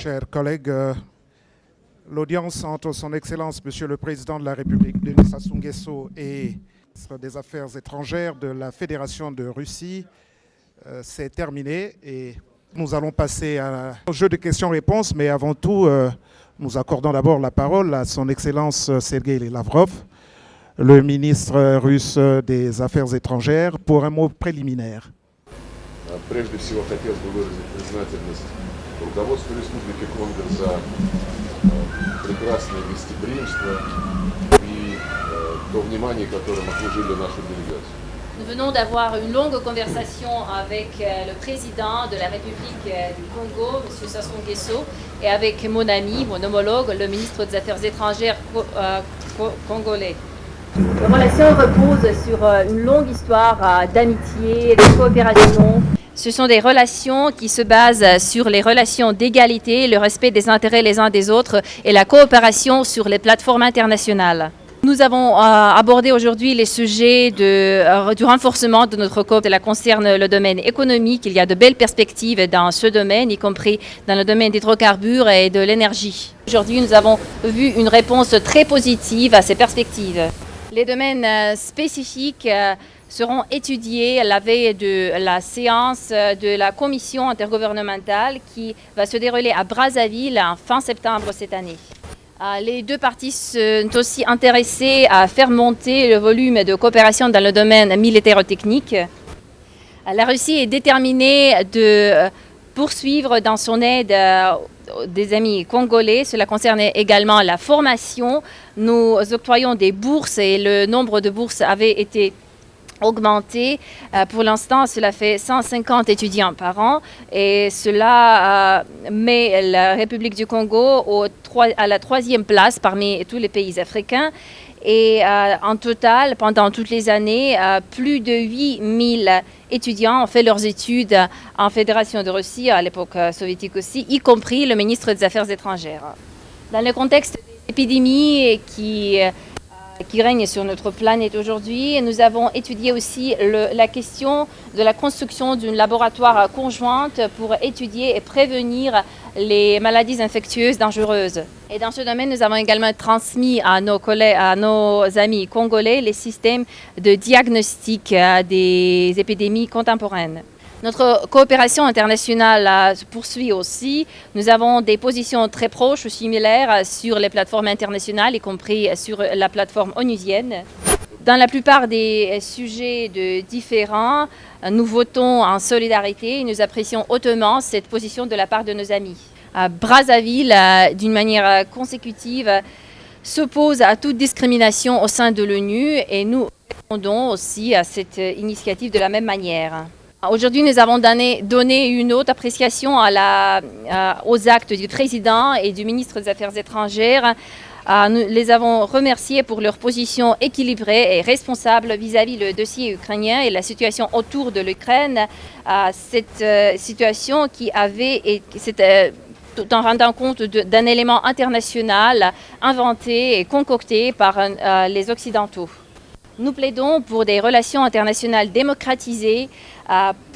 Chers collègues, l'audience entre Son Excellence, Monsieur le Président de la République, Denis Sassou Nguesso, et le ministre des Affaires étrangères de la Fédération de Russie s'est terminée et nous allons passer au jeu de questions-réponses, mais avant tout, nous accordons d'abord la parole à Son Excellence Sergueï Lavrov, le ministre russe des Affaires étrangères, pour un mot préliminaire. Прежде всего, хотел бы выразить признательность руководству Республики Конго за прекрасное гостеприимство и то внимание, которым окружили нашу делегацию. Nous venons d'avoir une longue conversation avec le président de la République du Congo, M. Sassou Nguesso, et avec mon ami, mon homologue, le ministre des Affaires étrangères congolais. Nos relations reposent sur une longue histoire d'amitié, de coopération. Ce sont des relations qui se basent sur les relations d'égalité, le respect des intérêts les uns des autres et la coopération sur les plateformes internationales. Nous avons abordé aujourd'hui les sujets du renforcement de notre coopération. Cela concerne le domaine économique. Il y a de belles perspectives dans ce domaine, y compris dans le domaine des hydrocarbures et de l'énergie. Aujourd'hui, nous avons vu une réponse très positive à ces perspectives. Les domaines spécifiques seront étudiés à la veille de la séance de la commission intergouvernementale qui va se dérouler à Brazzaville en fin septembre cette année. Les deux parties sont aussi intéressées à faire monter le volume de coopération dans le domaine militaire-technique. La Russie est déterminée de poursuivre dans son aide des amis congolais. Cela concerne également la formation. Nous octroyons des bourses et le nombre de bourses avait été augmenté. Pour l'instant, cela fait 150 étudiants par an et cela met la République du Congo à la 3e place parmi tous les pays africains. Et en total, pendant toutes les années, plus de 8000 étudiants ont fait leurs études en Fédération de Russie, à l'époque soviétique aussi, y compris le ministre des Affaires étrangères. Dans le contexte des épidémies qui règne sur notre planète aujourd'hui, nous avons étudié aussi la question de la construction d'un laboratoire conjointe pour étudier et prévenir les maladies infectieuses dangereuses. Et dans ce domaine, nous avons également transmis à nos amis congolais les systèmes de diagnostic des épidémies contemporaines. Notre coopération internationale se poursuit aussi. Nous avons des positions très proches ou similaires sur les plateformes internationales, y compris sur la plateforme onusienne. Dans la plupart des sujets différents, nous votons en solidarité et nous apprécions hautement cette position de la part de nos amis. Brazzaville, d'une manière consécutive, s'oppose à toute discrimination au sein de l'ONU et nous répondons aussi à cette initiative de la même manière. Aujourd'hui, nous avons donné une haute appréciation aux actes du président et du ministre des Affaires étrangères. Nous les avons remerciés pour leur position équilibrée et responsable vis-à-vis du dossier ukrainien et la situation autour de l'Ukraine. Cette situation tout en rendant compte d'un élément international inventé et concocté par les Occidentaux. Nous plaidons pour des relations internationales démocratisées,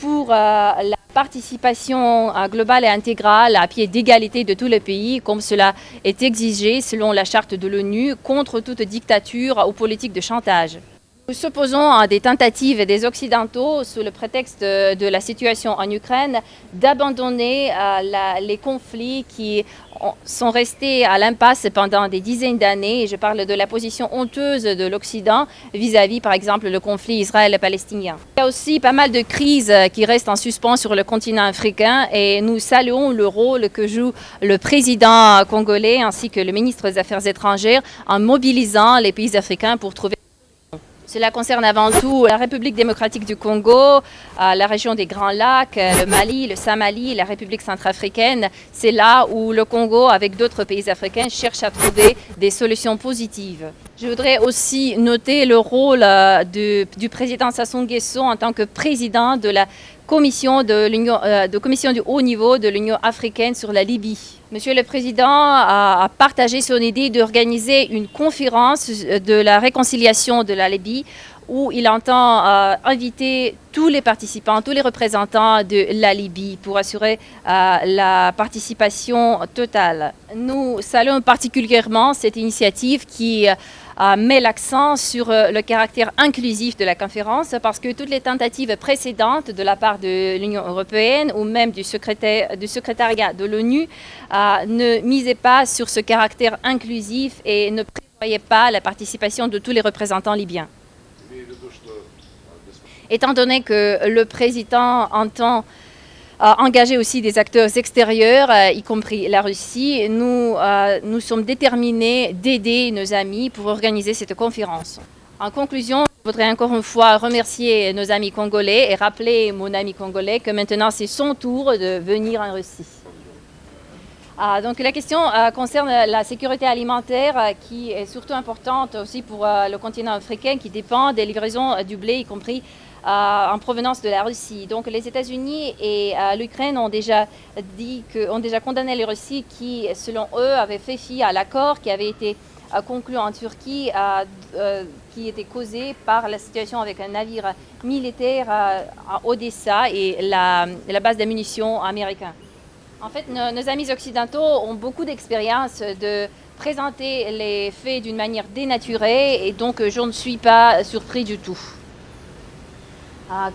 pour la participation globale et intégrale à pied d'égalité de tous les pays, comme cela est exigé selon la charte de l'ONU, contre toute dictature ou politique de chantage. Nous s'opposons à des tentatives des Occidentaux, sous le prétexte de la situation en Ukraine, d'abandonner les conflits qui sont restés à l'impasse pendant des dizaines d'années. Je parle de la position honteuse de l'Occident vis-à-vis, par exemple, le conflit israélo-palestinien. Il y a aussi pas mal de crises qui restent en suspens sur le continent africain et nous saluons le rôle que joue le président congolais ainsi que le ministre des Affaires étrangères en mobilisant les pays africains pour trouver. Cela concerne avant tout la République démocratique du Congo, la région des Grands Lacs, le Mali, le Somalie, la République centrafricaine. C'est là où le Congo, avec d'autres pays africains, cherche à trouver des solutions positives. Je voudrais aussi noter le rôle du président Sassou Nguesso en tant que président de la commission du haut niveau de l'Union africaine sur la Libye. Monsieur le Président a partagé son idée d'organiser une conférence de la réconciliation de la Libye où il entend inviter tous les participants, tous les représentants de la Libye pour assurer la participation totale. Nous saluons particulièrement cette initiative qui met l'accent sur le caractère inclusif de la conférence parce que toutes les tentatives précédentes de la part de l'Union européenne ou même du secrétariat de l'ONU ne misaient pas sur ce caractère inclusif et ne prévoyaient pas la participation de tous les représentants libyens. Étant donné que le président entend engager aussi des acteurs extérieurs, y compris la Russie, nous sommes déterminés d'aider nos amis pour organiser cette conférence. En conclusion, je voudrais encore une fois remercier nos amis congolais et rappeler mon ami congolais que maintenant c'est son tour de venir en Russie. Donc la question concerne la sécurité alimentaire qui est surtout importante aussi pour le continent africain qui dépend des livraisons du blé, y compris en provenance de la Russie. Donc les États-Unis et l'Ukraine ont déjà condamné la Russie qui, selon eux, avait fait fi à l'accord qui avait été conclu en Turquie, qui était causé par la situation avec un navire militaire à Odessa et la base de munitions américaine. En fait, nos amis occidentaux ont beaucoup d'expérience de présenter les faits d'une manière dénaturée et donc je ne suis pas surpris du tout.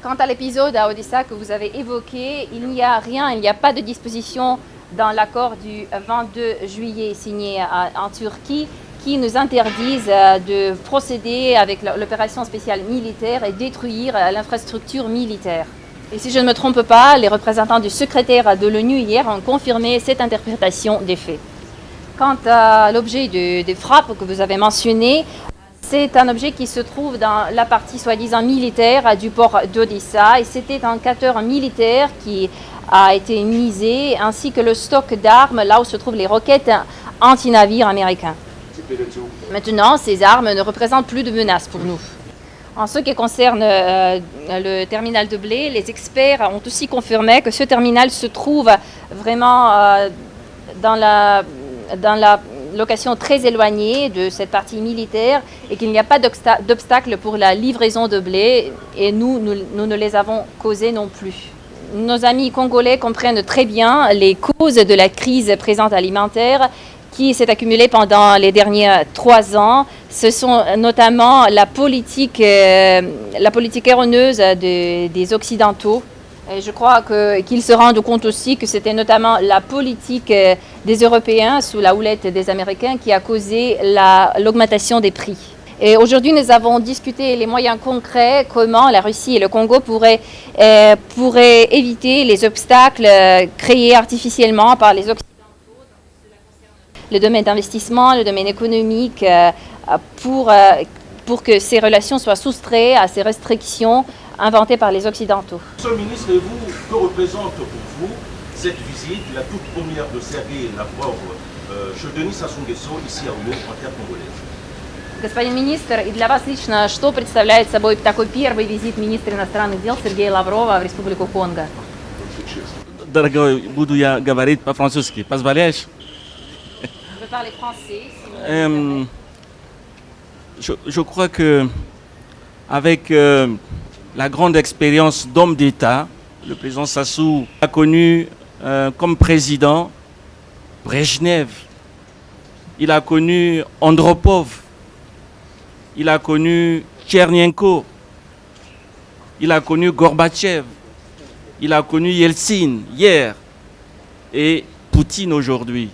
Quant à l'épisode à Odessa que vous avez évoqué, il n'y a pas de disposition dans l'accord du 22 juillet signé en Turquie qui nous interdise de procéder avec l'opération spéciale militaire et détruire l'infrastructure militaire. Et si je ne me trompe pas, les représentants du secrétaire de l'ONU hier ont confirmé cette interprétation des faits. Quant à l'objet des frappes que vous avez mentionné, c'est un objet qui se trouve dans la partie soi-disant militaire du port d'Odessa et c'était un capteur militaire qui a été misé ainsi que le stock d'armes là où se trouvent les roquettes anti-navires américains. Maintenant, ces armes ne représentent plus de menace pour nous. En ce qui concerne le terminal de blé, les experts ont aussi confirmé que ce terminal se trouve vraiment dans la location très éloignée de cette partie militaire et qu'il n'y a pas d'obstacle pour la livraison de blé et nous ne les avons causés non plus. Nos amis congolais comprennent très bien les causes de la crise présente alimentaire qui s'est accumulée pendant les derniers 3 ans. Ce sont notamment la politique erroneuse des Occidentaux. Et je crois qu'ils se rendent compte aussi que c'était notamment la politique des Européens sous la houlette des Américains qui a causé l'augmentation des prix. Et aujourd'hui, nous avons discuté les moyens concrets, comment la Russie et le Congo pourraient éviter les obstacles créés artificiellement par les Occidentaux. Le domaine d'investissement, le domaine économique, pour que ces relations soient soustraites à ces restrictions inventées par les Occidentaux. Monsieur le ministre, et vous, que représente pour vous cette visite, la toute première de Sergueï Lavrov chez Denis Sassou Nguesso, ici à Oyo, en terre congolaise? Господин министр, и для вас лично, что представляет собой такой первый визит министра иностранных дел Сергея Лаврова в Республику Конго? Дорогой, буду я говорить по-французски. Позволяешь? Je vais parler français. Je crois que avec la grande expérience d'homme d'État, le président Sassou a connu comme président Brejnev, il a connu Andropov, il a connu Tchernenko, il a connu Gorbatchev, il a connu Yeltsin hier et Poutine aujourd'hui.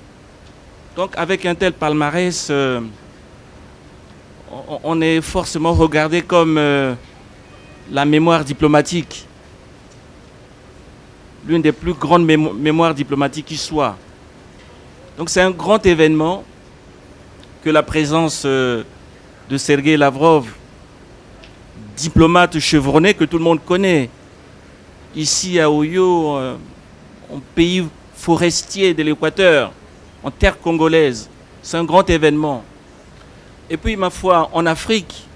Donc avec un tel palmarès, on est forcément regardé comme la mémoire diplomatique, l'une des plus grandes mémoires diplomatiques qui soit. Donc c'est un grand événement que la présence de Sergueï Lavrov, diplomate chevronné que tout le monde connaît, ici à Oyo, en pays forestier de l'Équateur, en terre congolaise. C'est un grand événement. Et puis, ma foi, en Afrique,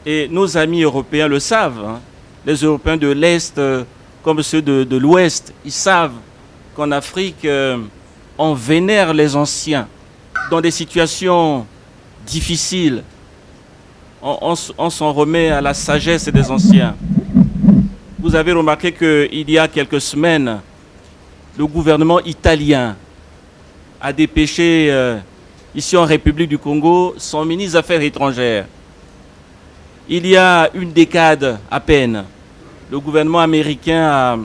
et nos amis européens le savent, hein, les Européens de l'Est comme ceux de l'Ouest, ils savent qu'en Afrique, on vénère les anciens. Dans des situations difficiles, on s'en remet à la sagesse des anciens. Vous avez remarqué qu'il y a quelques semaines, le gouvernement italien a dépêché ici en République du Congo son ministre des Affaires étrangères. Il y a une décade à peine, le gouvernement américain a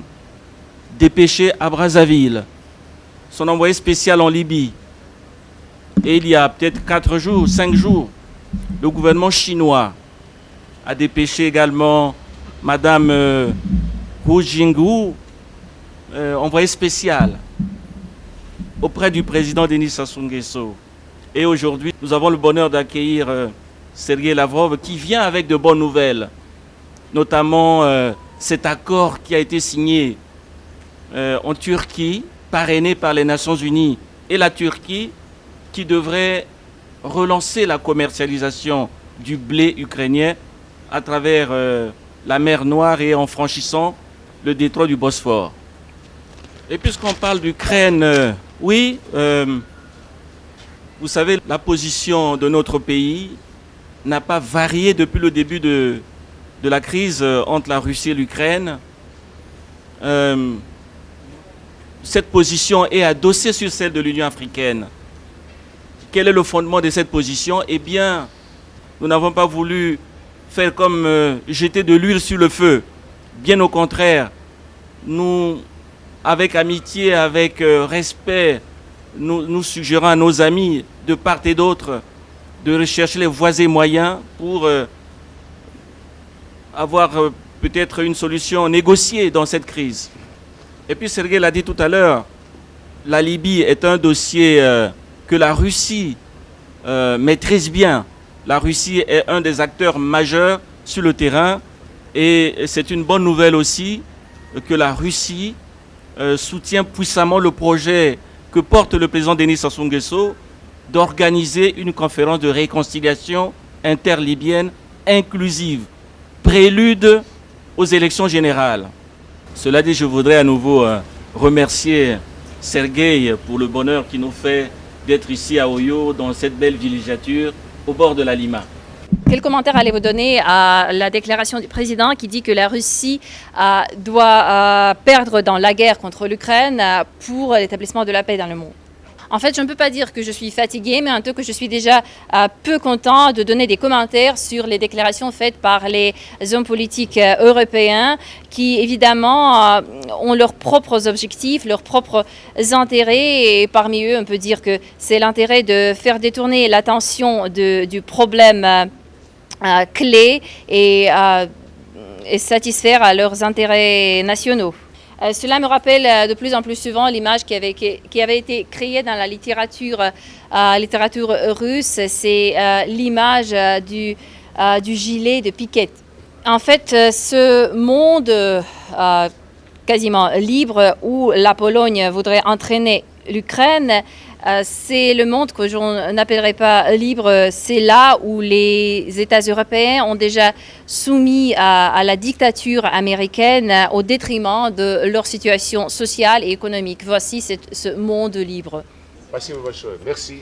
dépêché à Brazzaville son envoyé spécial en Libye. Et il y a peut-être 4 jours, 5 jours, le gouvernement chinois a dépêché également Madame Hu Jingwu, envoyé spécial auprès du président Denis Sassou Nguesso. Et aujourd'hui, nous avons le bonheur d'accueillir Sergueï Lavrov qui vient avec de bonnes nouvelles, notamment cet accord qui a été signé en Turquie, parrainé par les Nations Unies et la Turquie, qui devrait relancer la commercialisation du blé ukrainien à travers la mer Noire et en franchissant le détroit du Bosphore. Et puisqu'on parle d'Ukraine, oui, vous savez, la position de notre pays n'a pas varié depuis le début de la crise entre la Russie et l'Ukraine. Cette position est adossée sur celle de l'Union africaine. Quel est le fondement de cette position? Eh bien, nous n'avons pas voulu faire comme jeter de l'huile sur le feu. Bien au contraire, nous, avec amitié, avec respect, nous suggérons à nos amis de part et d'autre de rechercher les voies et moyens pour avoir peut-être une solution négociée dans cette crise. Et puis Sergueï l'a dit tout à l'heure, la Libye est un dossier que la Russie maîtrise bien. La Russie est un des acteurs majeurs sur le terrain et c'est une bonne nouvelle aussi que la Russie soutient puissamment le projet que porte le président Denis Sassou Nguesso d'organiser une conférence de réconciliation interlibyenne inclusive, prélude aux élections générales. Cela dit, je voudrais à nouveau remercier Sergueï pour le bonheur qu'il nous fait d'être ici à Oyo, dans cette belle villégiature, au bord de la Lima. Quel commentaire allez-vous donner à la déclaration du président qui dit que la Russie doit perdre dans la guerre contre l'Ukraine pour l'établissement de la paix dans le monde? En fait, je ne peux pas dire que je suis fatiguée, mais en tout cas que je suis déjà peu content de donner des commentaires sur les déclarations faites par les hommes politiques européens qui, évidemment, ont leurs propres objectifs, leurs propres intérêts. Et parmi eux, on peut dire que c'est l'intérêt de faire détourner l'attention du problème clé et satisfaire à leurs intérêts nationaux. Cela me rappelle de plus en plus souvent l'image qui avait été créée dans la littérature russe, c'est l'image du gilet de Piquette. En fait, ce monde quasiment libre où la Pologne voudrait entraîner l'Ukraine, c'est le monde que je n'appellerais pas libre. C'est là où les États européens ont déjà soumis à la dictature américaine au détriment de leur situation sociale et économique. Voici ce monde libre. Спасибо большое. Merci.